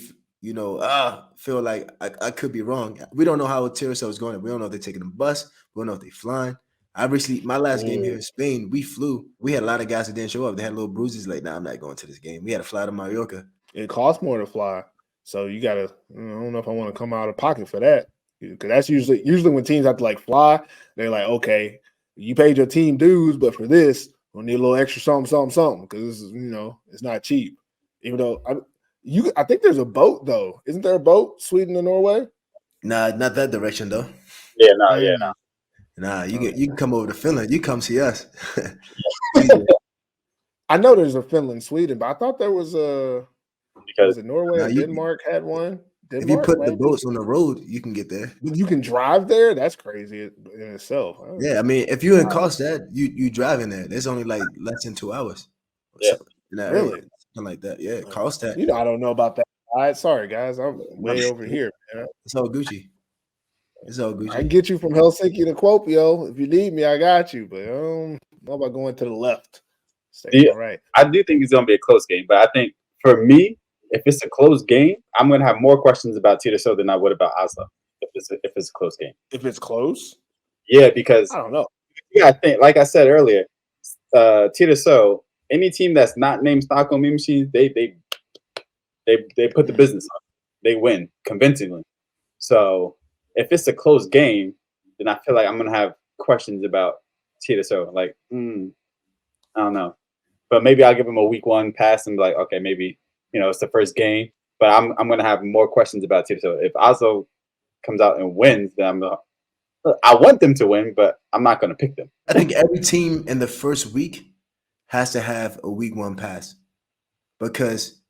feel like I could be wrong. We don't know how Tyresö is going. We don't know if they're taking a bus. We don't know if they're flying. My last game here in Spain, we flew. We had a lot of guys that didn't show up. They had little bruises. Like, nah, I'm not going to this game. We had to fly to Mallorca. It costs more to fly, so you gotta. I don't know if I want to come out of pocket for that, because that's usually when teams have to like fly. They're like, okay, you paid your team dues, but for this, we'll need a little extra something, because it's not cheap. Even though I think there's a boat though. Isn't there a boat, Sweden to Norway? Nah, not that direction though. Yeah, no. Nah, you can come over to Finland. You come see us. I know there's a Finland, Sweden, but I thought there was a because Norway, Denmark had one. If you put the boats on the road, you can get there. You can drive there. That's crazy in itself. Yeah, I mean, if you're in Karlstad, you driving there. There's only like less than 2 hours. Yeah, really, something like that. Yeah, Karlstad. I don't know about that. All right, sorry guys, I'm way over here. Man. It's all Gucci. It's all Gucci. I can get you from Helsinki to Kuopio if you need me. I got you, but I don't know about going to the left. All right. I do think it's gonna be a close game, but I think for me, if it's a close game, I'm gonna have more questions about Tyresö than I would about Oslo. If it's a close game. If it's close, yeah, because I don't know. Yeah, I think, like I said earlier, Tyresö, any team that's not named Stockholm Machines, they put the business on. They win convincingly. So if it's a close game, then I feel like I'm gonna have questions about Tyresö. Like, I don't know, but maybe I'll give them a week 1 pass and be like, okay, maybe it's the first game. But I'm gonna have more questions about Tyresö. If Oslo comes out and wins, then I want them to win, but I'm not gonna pick them. I think every team in the first week has to have a week 1 pass, because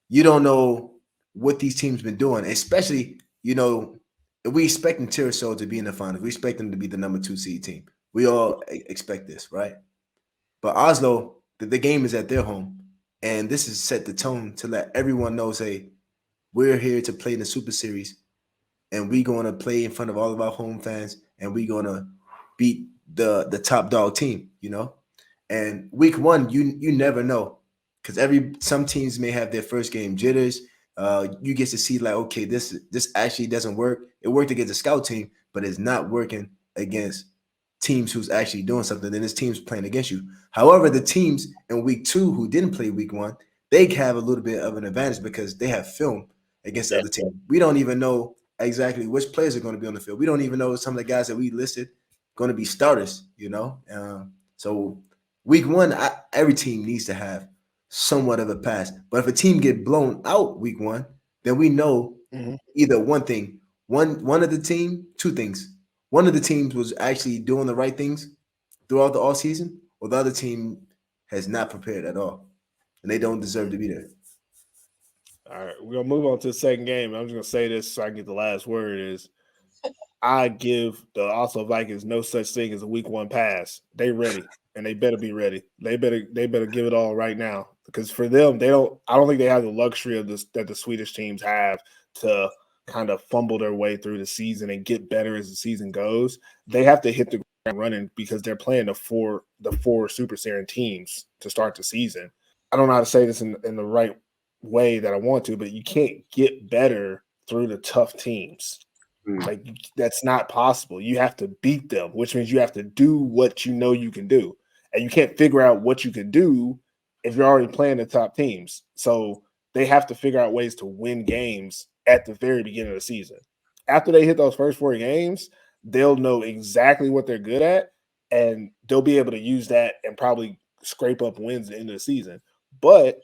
you don't know what these teams been doing, especially if we expecting Tyresö to be in the finals. We expect them to be the number 2 seed team. We all expect this, right? But Oslo, the game is at their home, and this has set the tone to let everyone know, say, we're here to play in the Super Series, and we're going to play in front of all of our home fans, and we're going to beat the top dog team, And week 1, you never know, because some teams may have their first game jitters. You get to see like, okay, this actually doesn't work. It worked against a scout team, but it's not working against teams who's actually doing something. Then this team's playing against you. However, the teams in week 2 who didn't play week 1, they have a little bit of an advantage because they have film against the other team. We don't even know exactly which players are going to be on the field. We don't even know some of the guys that we listed going to be starters, So week 1, every team needs to have somewhat of a pass. But if a team get blown out week 1, then we know either one thing, one of the team, 2 things. One of the teams was actually doing the right things throughout the all season, or the other team has not prepared at all, and they don't deserve to be there. All right, we're gonna move on to the second game. I'm just gonna say this so I can get the last word. Is I give the Oslo Vikings no such thing as a week 1 pass. They ready, and they better be ready. They better give it all right now, because for them, I don't think they have the luxury of this that the Swedish teams have to kind of fumble their way through the season and get better as the season goes, they have to hit the ground running because they're playing the four Super Serien teams to start the season. I don't know how to say this in the right way that I want to, but you can't get better through the tough teams. Like, that's not possible. You have to beat them, which means you have to do what you know you can do. And you can't figure out what you can do if you're already playing the top teams. So they have to figure out ways to win games at the very beginning of the season. After they hit those first 4 games, they'll know exactly what they're good at, and they'll be able to use that and probably scrape up wins at the end of the season. But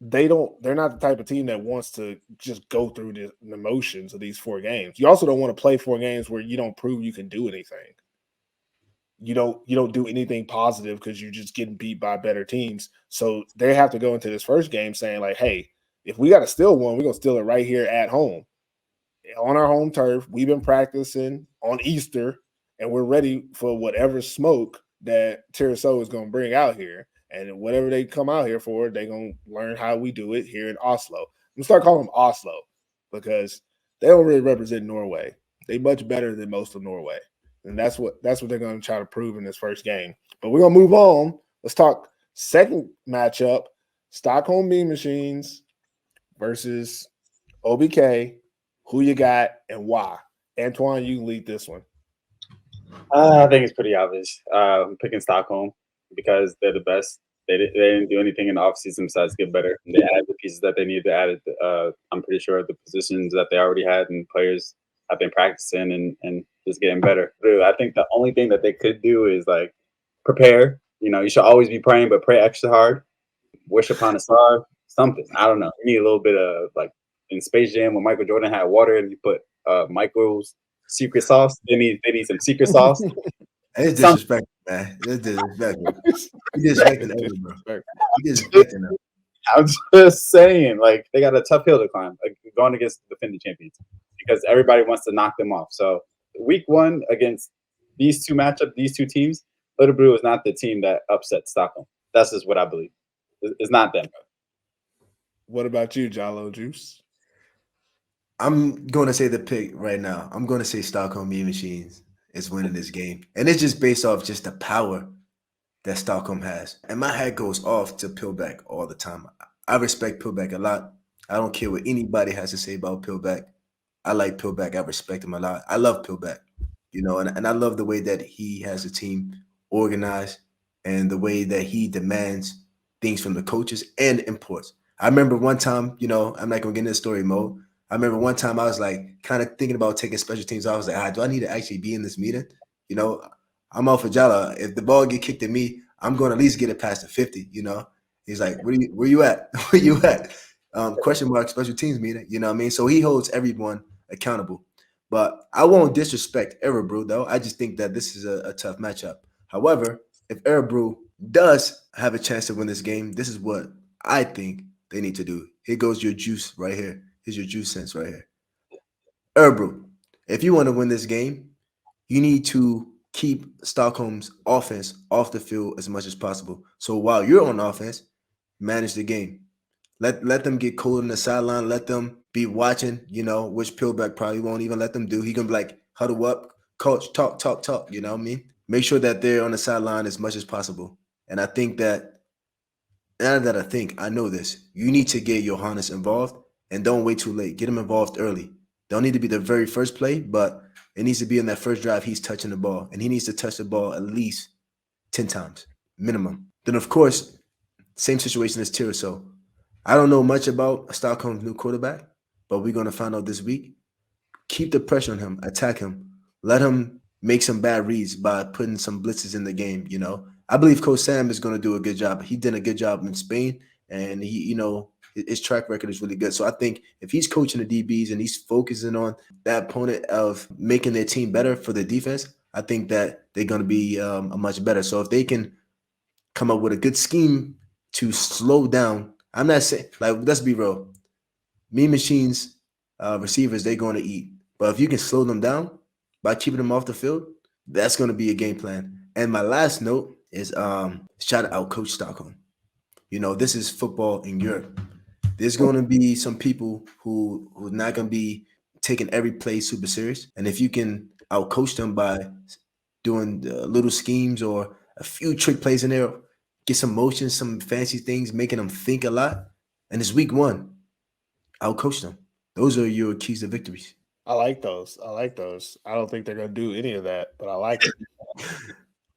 they're not the type of team that wants to just go through the motions of these 4 games. You also don't want to play 4 games where you don't prove you can do anything. You don't do anything positive because you're just getting beat by better teams. So they have to go into this first game saying, like, hey, if we got to steal one, we're going to steal it right here at home on our home turf. We've been practicing on Easter, and we're ready for whatever smoke that Tyresö is going to bring out here. And whatever they come out here for, they're going to learn how we do it here in Oslo. I'm going to start calling them Oslo because they don't really represent Norway. They're much better than most of Norway. And that's what they're going to try to prove in this first game. But we're going to move on. Let's talk second matchup, Stockholm Mean Machines versus OBK. Who you got and why? Antoine, you can lead this one. I think it's pretty obvious. I'm picking Stockholm because they're the best. They didn't do anything in the offseason besides get better. They added the pieces that they needed to add. I'm pretty sure the positions that they already had and players have been practicing and just getting better. Really, I think the only thing that they could do is like prepare. You should always be praying, but pray extra hard. Wish upon a star. Something. I don't know. You need a little bit of like in Space Jam when Michael Jordan had water and you put Michael's secret sauce. They need some secret sauce. It's disrespectful, man. It's disrespectful. You disrespecting them, bro. You disrespecting them. I'm just saying, like, they got a tough hill to climb, like going against the defending champions, because everybody wants to knock them off. So week 1 against these two teams, Örebro is not the team that upset Stockholm. That's just what I believe. It's not them. What about you, Jalo Juice? I'm going to say the pick right now. I'm going to say Stockholm Mean Machines is winning this game. And it's just based off just the power that Stockholm has. And my hat goes off to Pillback all the time. I respect Pillback a lot. I don't care what anybody has to say about Pillback. I like Pillback. I respect him a lot. I love Pillback, and I love the way that he has a team organized and the way that he demands things from the coaches and imports. I remember one time, I'm not going to get into story mode. I remember one time I was like kind of thinking about taking special teams. I was like, do I need to actually be in this meeting? I'm out for Jala. If the ball get kicked at me, I'm going to at least get it past the 50, He's like, where you at? Where you at? Question mark special teams meeting, you know what I mean? So he holds everyone accountable. But I won't disrespect Örebro, though. I just think that this is a tough matchup. However, if Örebro does have a chance to win this game, this is what I think they need to do. Here goes your juice right here. Here's your juice sense right here. Örebro, if you want to win this game, you need to keep Stockholm's offense off the field as much as possible. So while you're on offense, manage the game. Let them get cold in the sideline. Let them be watching, which Pillback probably won't even let them do. He can be like, huddle up, coach, talk, you know what I mean? Make sure that they're on the sideline as much as possible. And I think that, now that I know this, you need to get Johannes involved and don't wait too late. Get him involved early. Don't need to be the very first play, but it needs to be in that first drive he's touching the ball. And he needs to touch the ball at least 10 times, minimum. Then, of course, same situation as Tyresö. I don't know much about Stockholm's new quarterback, but we're going to find out this week. Keep the pressure on him. Attack him. Let him make some bad reads by putting some blitzes in the game, I believe Coach Sam is going to do a good job. He did a good job in Spain, and his track record is really good. So I think if he's coaching the DBs and he's focusing on that opponent of making their team better for the defense, I think that they're going to be much better. So if they can come up with a good scheme to slow down, I'm not saying, like, let's be real. Mean Machines receivers, they're going to eat. But if you can slow them down by keeping them off the field, that's going to be a game plan. And my last note is shout out Coach Stockholm. This is football in Europe. There's going to be some people who are not going to be taking every play super serious. And if you can outcoach them by doing little schemes or a few trick plays in there, get some motion, some fancy things, making them think a lot. And it's week 1. Outcoach them. Those are your keys to victories. I like those. I like those. I don't think they're gonna do any of that, but I like it.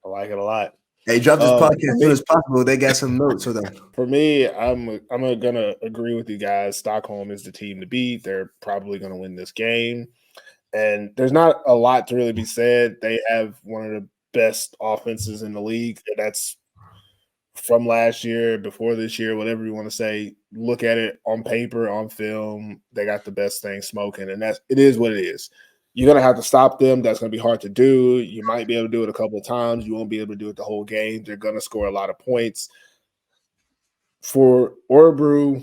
I like it a lot. Hey, drop this podcast For as soon me, as possible. They got some notes for them. for me, I'm gonna agree with you guys. Stockholm is the team to beat. They're probably gonna win this game. And there's not a lot to really be said. They have one of the best offenses in the league. And that's from last year, before this year, whatever you want to say. Look at it on paper, on film. They got the best thing smoking, and it is what it is. You're gonna have to stop them. That's gonna be hard to do. You might be able to do it a couple of times. You won't be able to do it the whole game. They're gonna score a lot of points. For Örebro,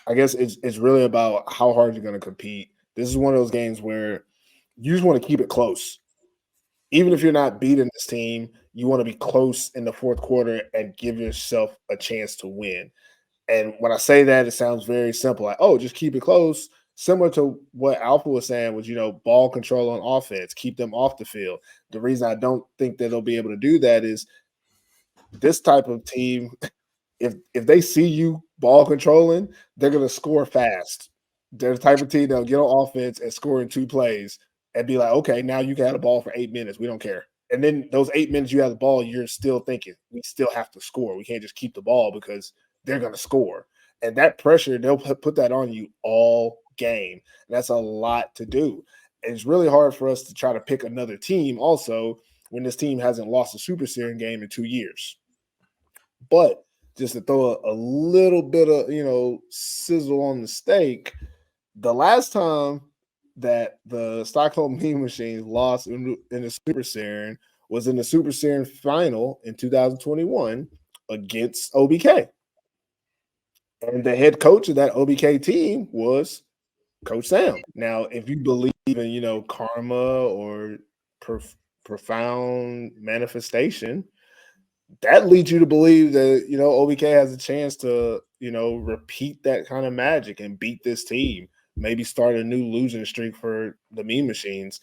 I guess it's really about how hard you're gonna compete. This is one of those games where you just want to keep it close. Even if you're not beating this team, you want to be close in the fourth quarter and give yourself a chance to win. And when I say that, it sounds very simple, like, oh, just keep it close. Similar to what Alpha was saying was, ball control on offense, keep them off the field. The reason I don't think that they'll be able to do that is this type of team, if they see you ball controlling, they're going to score fast. They're the type of team that'll get on offense and score in 2 plays and be like, okay, now you can have the ball for 8 minutes. We don't care. And then those 8 minutes you have the ball, you're still thinking, we still have to score. We can't just keep the ball because they're going to score. And that pressure, they'll put that on you all game. And that's a lot to do. And it's really hard for us to try to pick another team also when this team hasn't lost a Super Serien game in 2 years. But just to throw a little bit of, sizzle on the steak, the last time that the Stockholm Mean Machines lost in the Super Serien was in the Super Serien final in 2021 against OBK. And the head coach of that OBK team was Coach Sam. Now, if you believe in, karma or profound manifestation, that leads you to believe that, OBK has a chance to, repeat that kind of magic and beat this team. Maybe start a new losing streak for the Mean Machines.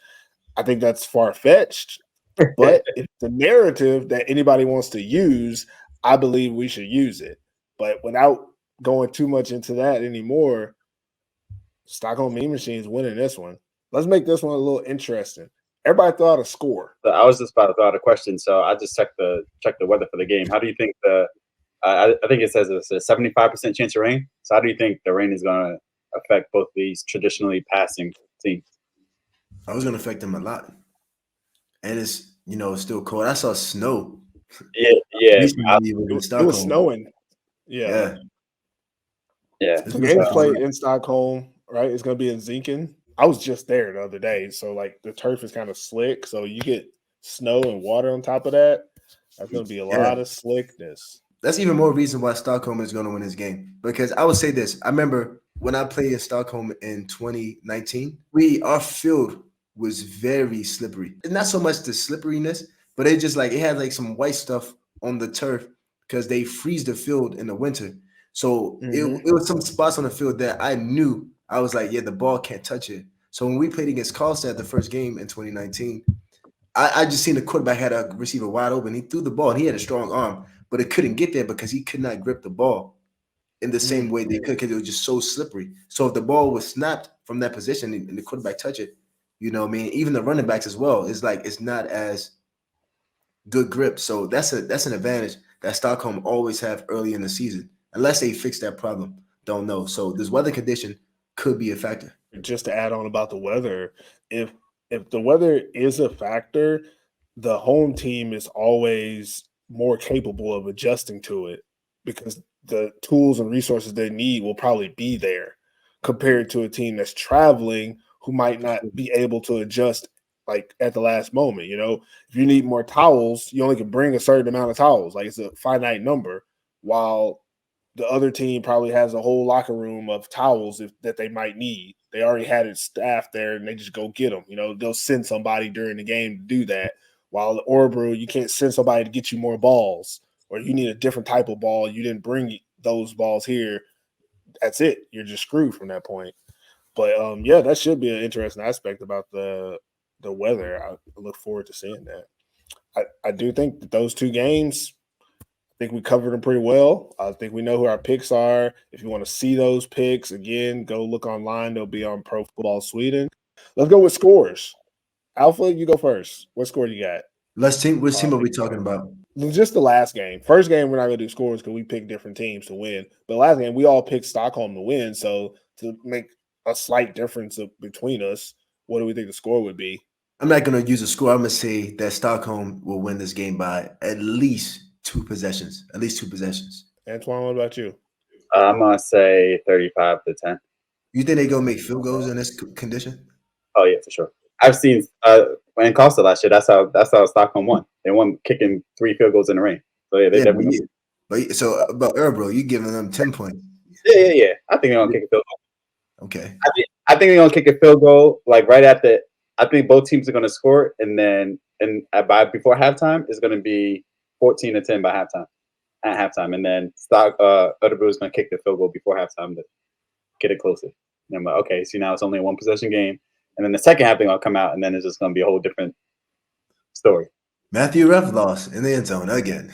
I think that's far-fetched, but it's the narrative that anybody wants to use. I believe we should use it. But without going too much into that anymore, Stockholm Mean Machines winning this one. Let's make this one a little interesting. Everybody throw out a score. So I was just about to throw out a question, so I just checked the weather for the game. How do you think I think it says it's a 75% chance of rain. So how do you think the rain is going to affect both these traditionally passing teams? I was going to affect them a lot. And it's, it's still cold. I saw snow. Yeah. It was snowing. Yeah. The game's played in Stockholm, right? It's going to be in Zinken. I was just there the other day. So, the turf is kind of slick. So, you get snow and water on top of that. That's going to be a lot of slickness. That's even more reason why Stockholm is going to win this game. Because I would say this. I remember when I played in Stockholm in 2019, our field was very slippery. Not so much the slipperiness, but it just it had some white stuff on the turf because they freeze the field in the winter. So it was some spots on the field that I knew I was like, yeah, the ball can't touch it. So when we played against Karlstad the first game in 2019, I just seen the quarterback had a receiver wide open. He threw the ball and he had a strong arm, but it couldn't get there because he could not grip the ball in the same way they could because it was just so slippery. So if the ball was snapped from that position and the quarterback touch it, even the running backs as well, it's not as good grip. So that's an advantage that Stockholm always have early in the season, unless they fix that problem. Don't know. So this weather condition could be a factor. Just to add on about the weather, if the weather is a factor, the home team is always more capable of adjusting to it because the tools and resources they need will probably be there compared to a team that's traveling who might not be able to adjust at the last moment. If you need more towels, you only can bring a certain amount of towels. It's a finite number, while the other team probably has a whole locker room of towels that they might need. They already had it staffed there, and they just go get them. They'll send somebody during the game to do that. While the Örebro, you can't send somebody to get you more balls, or you need a different type of ball. You didn't bring those balls here. That's it. You're just screwed from that point. But yeah, that should be an interesting aspect about the weather. I look forward to seeing that. I do think that those two games, I think we covered them pretty well. I think we know who our picks are. If you want to see those picks, again, go look online. They'll be on Pro Football Sweden. Let's go with scores. Alpha, you go first. What score you got? Which team are we talking about? Just the last game. First game, we're not going to do scores because we picked different teams to win. But last game, we all picked Stockholm to win. So to make a slight difference between us, what do we think the score would be? I'm not going to use a score. I'm going to say that Stockholm will win this game by at least 2 possessions. At least 2 possessions. Antoine, what about you? I'm gonna say 35-10. You think they're going to make field goals in this condition? Oh yeah, for sure. I've seen in Costa last year. That's how Stockholm won. They won kicking 3 field goals in the rain. So yeah, they definitely. So about Örebro, you giving them 10 points? Yeah. I think they're gonna kick a field goal. Okay. I think they're gonna kick a field goal like right at the. I think both teams are gonna score, and then by before halftime it's gonna be 14-10 by halftime. At halftime, and then Örebro is gonna kick the field goal before halftime to get it closer. And I'm like, okay, see now it's only a 1 possession game, and then the second half thing will come out, and then it's just gonna be a whole different story. Matthew Ref lost in the end zone again.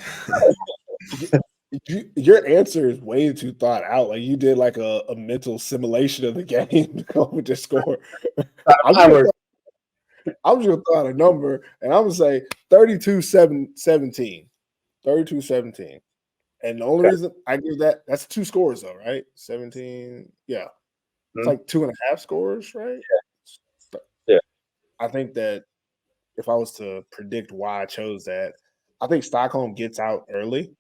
Your answer is way too thought out. Like you did like a mental simulation of the game to come with the score. I'm just gonna throw out a number, and I'm gonna say 32-17. 32-17. And the only reason I give that's 2 scores though, right? 17. Yeah. It's like 2.5 scores, right? Yeah. I think that if I was to predict why I chose that, I think Stockholm gets out early.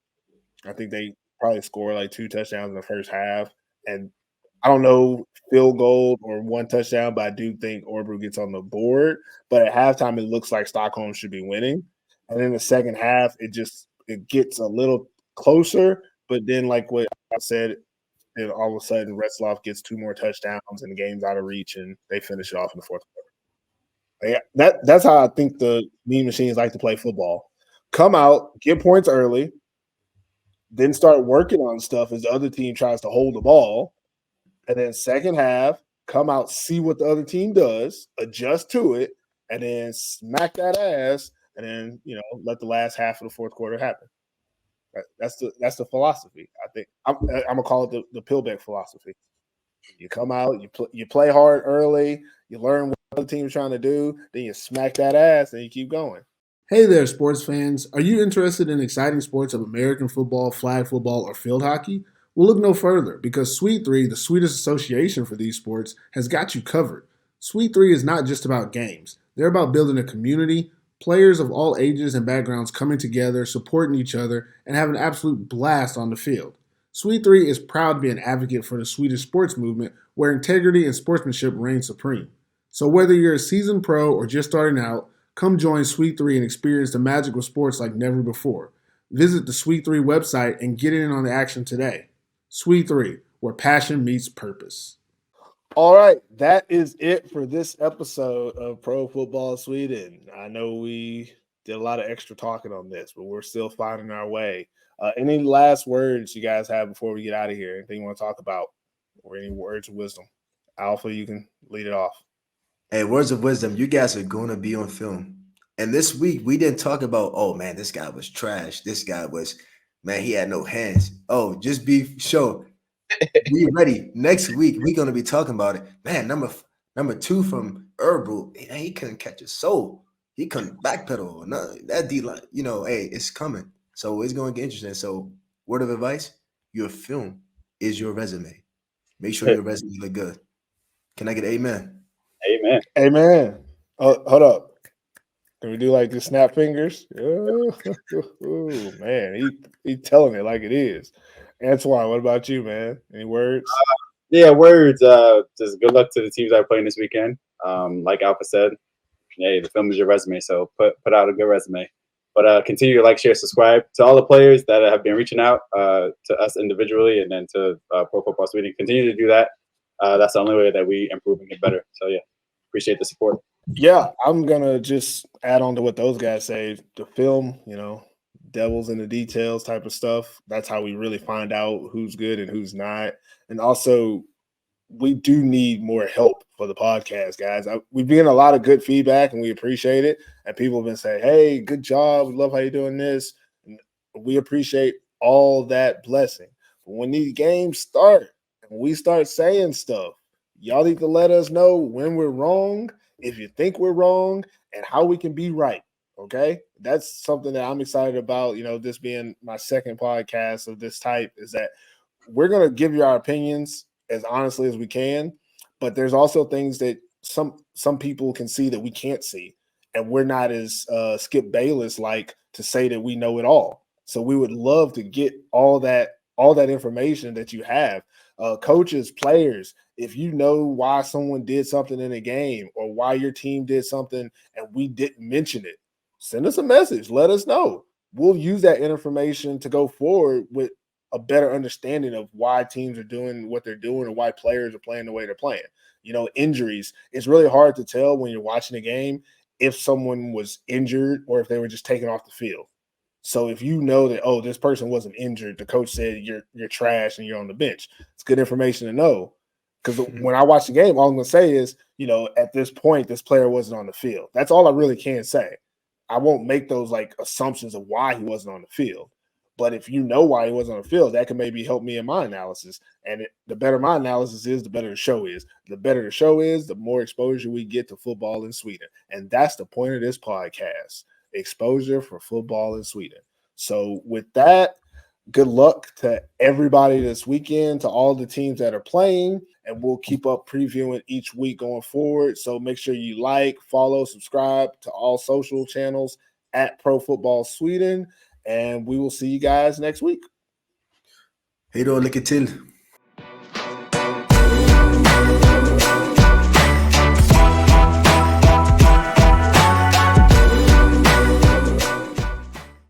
I think they probably score like 2 touchdowns in the first half. And I don't know field goal or 1 touchdown, but I do think Örebro gets on the board. But at halftime, it looks like Stockholm should be winning. And in the second half, it gets a little closer. But then, like what I said, then all of a sudden, Retzloff gets 2 more touchdowns and the game's out of reach, and they finish it off in the fourth quarter. Yeah, that's how I think the Mean Machines like to play football. Come out, get points early, then start working on stuff as the other team tries to hold the ball. And then second half, come out, see what the other team does, adjust to it, and then smack that ass, and then let the last half of the fourth quarter happen. That's the philosophy. I think I'm gonna call it the Pillbeck philosophy. You come out, you play hard early, you learn what the other team is trying to do, then you smack that ass, and you keep going. Hey there, sports fans. Are you interested in exciting sports of American football, flag football, or field hockey? Well, look no further because Sweet 3, the Swedish association for these sports, has got you covered. Sweet 3 is not just about games. They're about building a community, players of all ages and backgrounds coming together, supporting each other, and having an absolute blast on the field. Sweet 3 is proud to be an advocate for the Swedish sports movement where integrity and sportsmanship reign supreme. So whether you're a seasoned pro or just starting out, come join Sweet 3 and experience the magic of sports like never before. Visit the Sweet 3 website and get in on the action today. Sweet 3, where passion meets purpose. All right, that is it for this episode of Pro Football Sweden. I know we did a lot of extra talking on this, but we're still finding our way. Any last words you guys have before we get out of here? Anything you want to talk about, or any words of wisdom? Alpha, you can lead it off. Hey, words of wisdom, you guys are going to be on film. And this week, we didn't talk about, oh, man, this guy was trash. This guy was, man, he had no hands. Oh, just be sure. Be ready. Next week, we're going to be talking about it. Man, number 2 from Örebro, he couldn't catch a soul. He couldn't backpedal. No, that D-line, hey, it's coming. So it's going to get interesting. So word of advice, your film is your resume. Make sure your resume look good. Can I get amen? Amen. Amen. Oh, hold up. Can we do like the snap fingers? Oh, man, he telling it like it is. Antoine, what about you, man? Any words? Yeah, words. Just good luck to the teams that are playing this weekend. Like Alpha said, hey, the film is your resume, so put out a good resume. But continue to like, share, subscribe to all the players that have been reaching out to us individually and then to Pro Football Sweden. Continue to do that. That's the only way that we improve and get better. So yeah, appreciate the support. Yeah, I'm gonna just add on to what those guys say. The film, devil's in the details type of stuff. That's how we really find out who's good and who's not. And also, we do need more help for the podcast, guys. We've been getting a lot of good feedback, and we appreciate it. And people have been saying, "Hey, good job. We love how you're doing this." And we appreciate all that blessing. But when these games start and we start saying stuff, y'all need to let us know when we're wrong, if you think we're wrong, and how we can be right. Okay, that's something that I'm excited about. This being my second podcast of this type, is that we're going to give you our opinions as honestly as we can, but there's also things that some people can see that we can't see, and we're not as Skip Bayless like to say that we know it all. So we would love to get all that information that you have, coaches, players. If you know why someone did something in a game or why your team did something and we didn't mention it, send us a message. Let us know. We'll use that information to go forward with a better understanding of why teams are doing what they're doing and why players are playing the way they're playing. Injuries. It's really hard to tell when you're watching a game if someone was injured or if they were just taken off the field. So if you know that, oh, this person wasn't injured, the coach said you're trash and you're on the bench. It's good information to know. Because when I watch the game, all I'm going to say is, at this point, this player wasn't on the field. That's all I really can say. I won't make those assumptions of why he wasn't on the field. But if you know why he wasn't on the field, that can maybe help me in my analysis. And the better my analysis is, the better the show is. The better the show is, the more exposure we get to football in Sweden. And that's the point of this podcast, exposure for football in Sweden. So with that, good luck to everybody this weekend, to all the teams that are playing, and we'll keep up previewing each week going forward. So make sure you follow, subscribe to all social channels at Pro Football Sweden. And we will see you guys next week. Hej då, lycka till!